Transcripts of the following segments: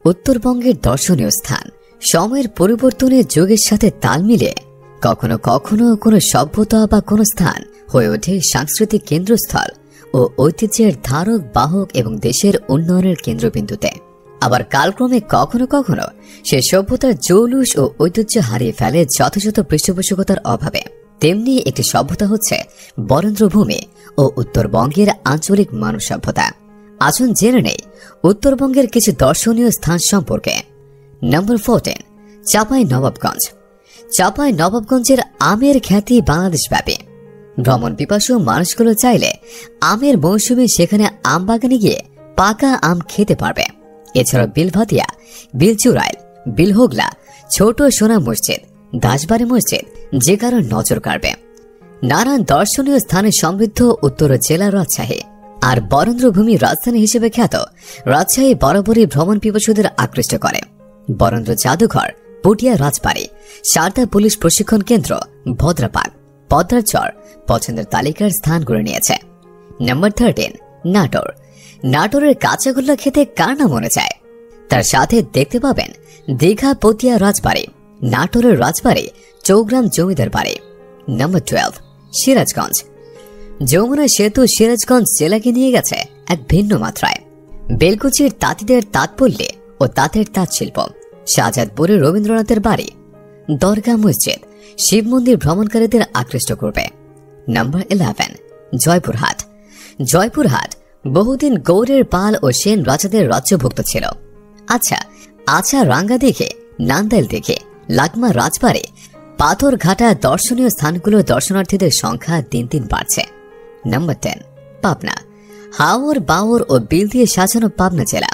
উত্তরবঙ্গের দর্শনীয় স্থান সময়ের পরিবর্তনে যুগের সাথে তাল মিলিয়ে কখনো কখনো কোনো সভ্যতা বা কোনো স্থান হয়ে ওঠে সাংস্কৃতিক কেন্দ্রস্থল ও ঐতিহ্যের ধারক বাহক এবং দেশের উন্নয়নের কেন্দ্রবিন্দুতে। আবার কালক্রমে কখনো কখনো সে সভ্যতার জৌলুস ও ঐতিহ্য হারিয়ে ফেলে যথাযথ পৃষ্ঠপোষকতার অভাবে। তেমনি একটি সভ্যতা হচ্ছে বরেন্দ্রভূমি ও উত্তরবঙ্গের আঞ্চলিক মানব সভ্যতা। আসুন জেনে নেই উত্তরবঙ্গের কিছু দর্শনীয় স্থান সম্পর্কে। নম্বর 14, চাঁপাই নবাবগঞ্জ। চাঁপাই নবাবগঞ্জের আমের খ্যাতি বাংলাদেশব্যাপী। ভ্রমণ পিপাসু মানুষগুলো চাইলে আমের মৌসুমে সেখানে আম বাগানে গিয়ে পাকা আম খেতে পারবে। এছাড়াও বিলভাতিয়া, বিলচুরাইল, বিলহোগলা, ছোট সোনা মসজিদ, দাসবাড়ি মসজিদ যে কারো নজর কাড়বে। নানান দর্শনীয় স্থানে সমৃদ্ধ উত্তর জেলা রাজশাহী। আর বরেন্দ্রভূমি রাজধানী হিসেবে খ্যাত রাজশাহী বরাবরই ভ্রমণ পিপাসুদের আকৃষ্ট করে। বরেন্দ্র জাদুঘর, পুটিয়া রাজবাড়ি, সারদা পুলিশ প্রশিক্ষণ কেন্দ্র, ভদ্রাপাক, পদ্মার চর পছন্দের তালিকার স্থান করে নিয়েছে। নম্বর 13, নাটোর। নাটোরের কাঁচাগোল্লা খেতে কার না মনে চায়। তার সাথে দেখতে পাবেন দীঘা পতিয়া রাজবাড়ি, নাটোরের রাজবাড়ি, চৌগ্রাম জমিদার বাড়ি। নম্বর 12, সিরাজগঞ্জ। যমুনা সেতু সিরাজগঞ্জ জেলাকে নিয়ে গেছে এক ভিন্ন মাত্রায়। বেলকুচির তাঁতিদের তাঁতপল্লী ও তাঁতের তাঁত শিল্প, শাহজাদপুরে রবীন্দ্রনাথের বাড়ি, দরগা মসজিদ, শিব মন্দির ভ্রমণকারীদের আকৃষ্ট করবে। নম্বর 11, জয়পুরহাট। জয়পুরহাট বহুদিন গৌড়ের পাল ও সেন রাজাদের রাজ্যভুক্ত ছিল। আচ্ছা রাঙ্গা দেখে, নান্দাইল দেখে, লাগমা রাজবাড়ি, পাথরঘাটা দর্শনীয় স্থানগুলো দর্শনার্থীদের সংখ্যা দিন দিন বাড়ছে। নম্বর 10, পাবনা। হাওর বাওর ও বিল দিয়ে সাজানো পাবনা জেলা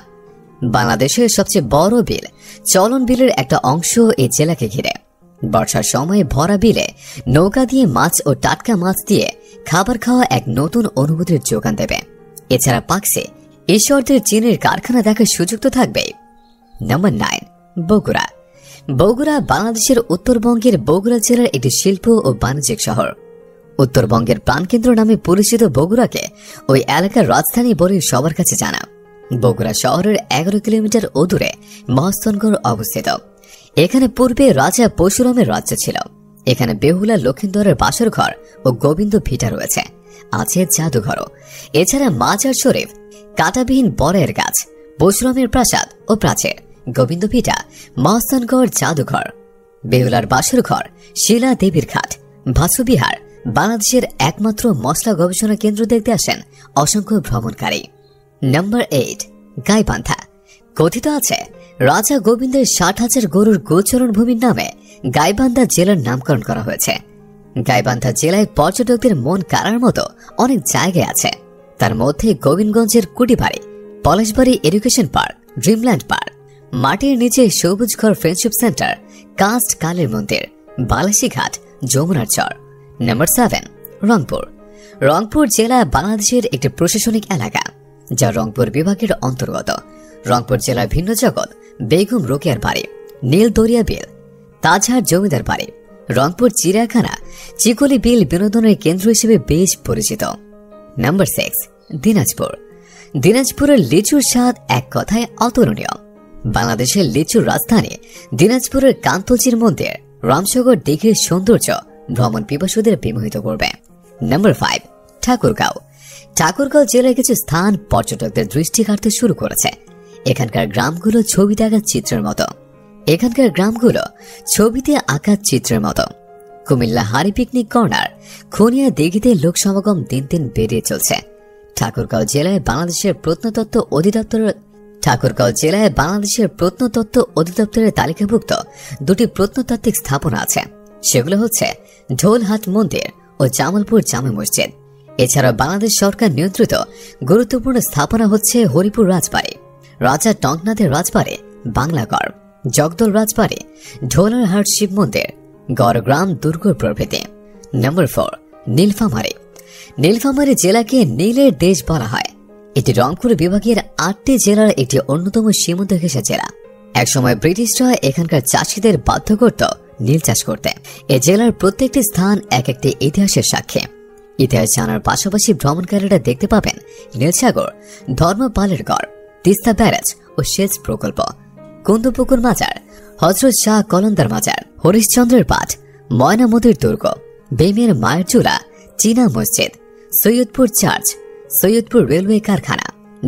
বাংলাদেশের সবচেয়ে বড় বিল চলন বিলের একটা অংশ এই জেলাকে ঘিরে। বর্ষার সময় ভরা বিলে নৌকা দিয়ে মাছ ও টাটকা মাছ দিয়ে খাবার খাওয়া এক নতুন অনুভূতির যোগান দেবে। এছাড়া পাকসে ঈশ্বরদের চীনের কারখানা দেখার সুযোগ তো থাকবেই। নম্বর 9, বগুড়া। বগুড়া বাংলাদেশের উত্তরবঙ্গের বগুড়া জেলার একটি শিল্প ও বাণিজ্যিক শহর। উত্তরবঙ্গের প্রাণকেন্দ্র নামে পরিচিত বগুড়াকে ওই এলাকার রাজধানী বলে সবার কাছে জানা। বগুড়া শহরের 11 কিলোমিটার অদূরে মহাস্থানগড় অবস্থিত। এখানে পূর্বে রাজা পরশুরামের রাজ্য ছিল। এখানে বেহুলা লক্ষিন্দরের বাসর ঘর ও গোবিন্দ ভিটা রয়েছে, আছে জাদুঘরও। এছাড়া মাজার শরীফ, কাঁটাবিহীন বরের গাছ, পরশুরামের প্রাসাদ ও প্রাচীর, গোবিন্দ ভিটা, মহাস্থানগড় জাদুঘর, বেহুলার বাসর ঘর, শিলা দেবীর ঘাট, ভাসুবিহার। বাংলাদেশের একমাত্র মশলা গবেষণা কেন্দ্র দেখতে আসেন অসংখ্য ভ্রমণকারী। নম্বর 8, গাইবান্ধা। কথিত আছে রাজা গোবিন্দের 60,000 গরুর গোচরণ ভূমির নামে গাইবান্ধা জেলার নামকরণ করা হয়েছে। গাইবান্ধা জেলায় পর্যটকদের মন কাড়ার মতো অনেক জায়গায় আছে। তার মধ্যে গোবিন্দগঞ্জের Kutibari, Palashbari education park, Dreamland park, মাটির নিচে সবুজঘর ফ্রেন্ডশিপ সেন্টার, কাস্ট কালের মন্দির, বালাসীঘাট, যমুনার চর। নম্বর 7, রংপুর। রংপুর জেলা বাংলাদেশের একটি প্রশাসনিক এলাকা যা রংপুর বিভাগের অন্তর্গত। রংপুর জেলার ভিন্ন জগৎ, বেগম রোকেয়ার বাড়ি, নীল দরিয়া বিল, তাজহার জমিদার বাড়ি, রংপুর চিড়িয়াখানা, চিকলি বিল বিনোদনের কেন্দ্র হিসেবে বেশ পরিচিত। নম্বর 6, দিনাজপুর। দিনাজপুরের লিচুর স্বাদ এক কথায় অতুলনীয়। বাংলাদেশের লিচুর রাজধানী দিনাজপুরের কান্তজির মন্দির, রামসাগর দিঘির সৌন্দর্য ভ্রমণ পিপাসুদের বিমোহিত করবে। নম্বর 5, ঠাকুরগাঁও। ঠাকুরগাঁও জেলায় কিছু স্থান পর্যটকদের দৃষ্টি কাড়তে শুরু করেছে। এখানকার গ্রামগুলো ছবিতে আঁকা চিত্রের মতো। কুমিল্লা হাড়ি পিকনিক কর্নার, খনিয়া দিঘিতে লোক সমাগম দিন দিন বেড়ে চলছে। ঠাকুরগাঁও জেলায় বাংলাদেশের প্রত্নতত্ত্ব অধিদপ্তরের তালিকাভুক্ত 2টি প্রত্নতাত্ত্বিক স্থাপনা আছে। সেগুলো হচ্ছে ঢোলহাট মন্দির ও জামালপুর জামে মসজিদ। এছাড়াও বাংলাদেশ সরকার নিয়ন্ত্রিত গুরুত্বপূর্ণ স্থাপনা হচ্ছে হরিপুর রাজবাড়ি, রাজা টঙ্কনাথের রাজবাড়ি, বাংলাগড়, জগদল রাজবাড়ি, ঢোলারহাট শিব মন্দির, গড়গ্রাম দুর্গ প্রভৃতি। নম্বর 4, নীলফামারী। নীলফামারী জেলাকে নীলের দেশ বলা হয়। এটি রংপুর বিভাগের 8টি জেলার একটি অন্যতম সীমান্ত ঘেঁষা জেলা। একসময় ব্রিটিশরা এখানকার চাষিদের বাধ্য করত নীল চাষ করতে। এ জেলার প্রত্যেকটি স্থান এক একটি ইতিহাসের সাক্ষী। ইতিহাস জানার পাশাপাশি ভ্রমণকারীরা দেখতে পাবেন নীলসাগর, ধর্মপালের গড়, তিস্তা ব্যারাজ ও সেচ প্রকল্প, কুন্দপুকুর মাজার, হযরত শাহ কলন্দার মাজার, হরিশ্চন্দ্রের পাঠ, ময়নামতির দুর্গ, বেমের মায়ের চুলা, চীনা মসজিদ, সৈয়দপুর চার্চ, সৈয়দপুর রেলওয়ে কারখানা,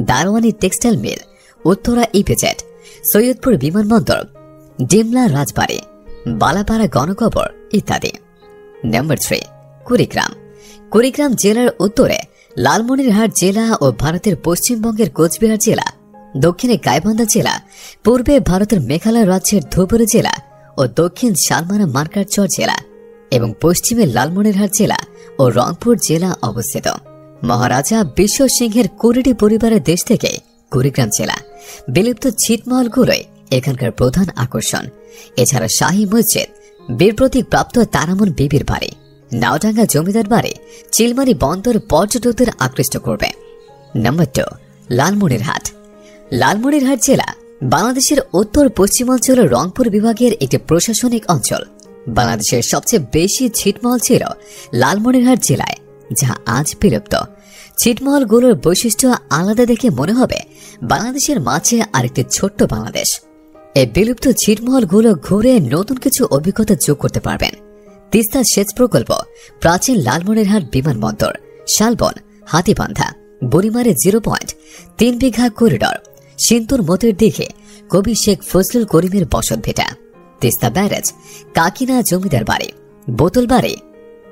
Darwani textile mill, Uttara EPZ, Saidpur বিমানবন্দর, ডিমলা রাজবাড়ী, বালাপাড়া গণকবর ইত্যাদি। নাম্বার 3, কুড়িগ্রাম। কুড়িগ্রাম জেলার উত্তরে লালমনিরহাট জেলা ও ভারতের পশ্চিমবঙ্গের কোচবিহার জেলা, দক্ষিণে গাইবান্ধা জেলা, পূর্বে ভারতের মেঘালয় রাজ্যের ধুবরী জেলা ও দক্ষিণ শালমারা মার্কারচর জেলা এবং পশ্চিমে লালমনিরহাট জেলা ও রংপুর জেলা অবস্থিত। মহারাজা বিশ্ব সিংহের কুড়িটি পরিবারের দেশ থেকে কুড়িগ্রাম জেলা। বিলুপ্ত ছিটমহলগুলোই এখানকার প্রধান আকর্ষণ। এছাড়া শাহী মসজিদ, বীর প্রতীক প্রাপ্ত তারামন বিবির বাড়ি, নাওডাঙ্গা জমিদার বাড়ি, চিলমারি বন্দর পর্যটকদের আকৃষ্ট করবে। নাম্বার 2, লালমনিরহাট। লালমনিরহাট জেলা বাংলাদেশের উত্তর পশ্চিমাঞ্চলের রংপুর বিভাগের একটি প্রশাসনিক অঞ্চল। বাংলাদেশের সবচেয়ে বেশি ছিটমহল ছিল লালমনিরহাট জেলায়, যা আজ বিলুপ্ত। ছিটমহলগুলোর বৈশিষ্ট্য আলাদা দেখে মনে হবে বাংলাদেশের মাঝে আরেকটি ছোট্ট বাংলাদেশ। এই বিলুপ্ত ছিটমহলগুলো ঘুরে নতুন কিছু অভিজ্ঞতা যোগ করতে পারবেন। তিস্তা সেচ প্রকল্প, প্রাচীন লালমনিরহাট বিমানবন্দর, শালবন, হাতিবান্ধা, বুড়িমারে 0.3 বিঘা করিডর, সিন্তুর মতির দিঘে কবি শেখ ফজলুল করিমের বসত ভিটা, তিস্তা ব্যারেজ, কাকিনা জমিদার বাড়ি, বোতলবাড়ি,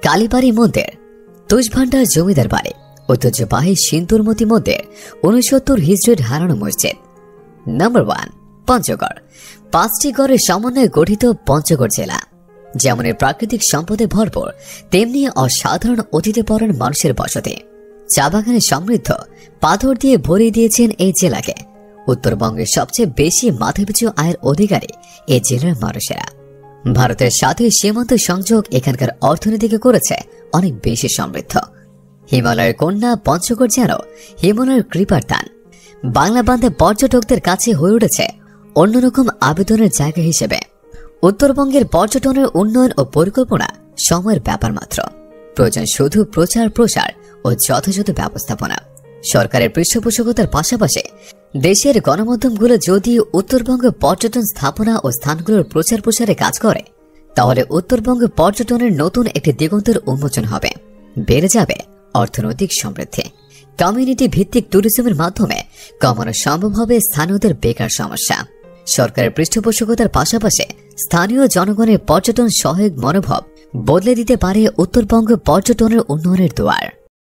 কালীবাড়ি মন্দির, তুষভান্ডার জমিদার বাড়ি, ঐতিহ্যবাহী সিন্তুরমতি মন্দির, 69 হিজরির হারানো মসজিদ। নাম্বার 1, পঞ্চগড়। 5টি গড়ের সমন্বয়ে গঠিত পঞ্চগড় জেলা যেমন এর প্রাকৃতিক সম্পদে ভরপুর, তেমনি অসাধারণ অতিথিপরায়ণ মানুষের বসতি। চা বাগানে সমৃদ্ধ, পাথর দিয়ে ভরিয়ে দিয়েছেন এই জেলাকে। উত্তরবঙ্গের সবচেয়ে বেশি মাথাপিছু আয়ের অধিকারী এই জেলার মানুষেরা। ভারতের সাথে সীমান্ত সংযোগ এখানকার অর্থনীতিকে করেছে অনেক বেশি সমৃদ্ধ। হিমালয়ের কন্যা পঞ্চগড় যেন হিমালয়ের কৃপার দান। বাংলা বান্ধে পর্যটকদের কাছে হয়ে উঠেছে অন্যরকম আবেদনের জায়গা হিসেবে। উত্তরবঙ্গের পর্যটনের উন্নয়ন ও পরিকল্পনা সময়ের ব্যাপার মাত্র। প্রয়োজন শুধু প্রচার প্রসার ও যথাযথ ব্যবস্থাপনা। সরকারের পৃষ্ঠপোষকতার পাশাপাশি দেশের গণমাধ্যমগুলো যদি উত্তরবঙ্গ পর্যটন স্থাপনা ও স্থানগুলোর প্রচার প্রসারে কাজ করে, তাহলে উত্তরবঙ্গ পর্যটনের নতুন একটি দিগন্তের উন্মোচন হবে। বেড়ে যাবে অর্থনৈতিক সমৃদ্ধি। কমিউনিটি ভিত্তিক ট্যুরিজমের মাধ্যমে কমানো সম্ভব হবে স্থানীয়দের বেকার সমস্যা। সরকারের পৃষ্ঠপোষকতার পাশাপাশি স্থানীয় জনগণের পর্যটন সহায়ক মনোভাব বদলে দিতে পারে উত্তরবঙ্গ পর্যটনের উন্নয়নের দুয়ার।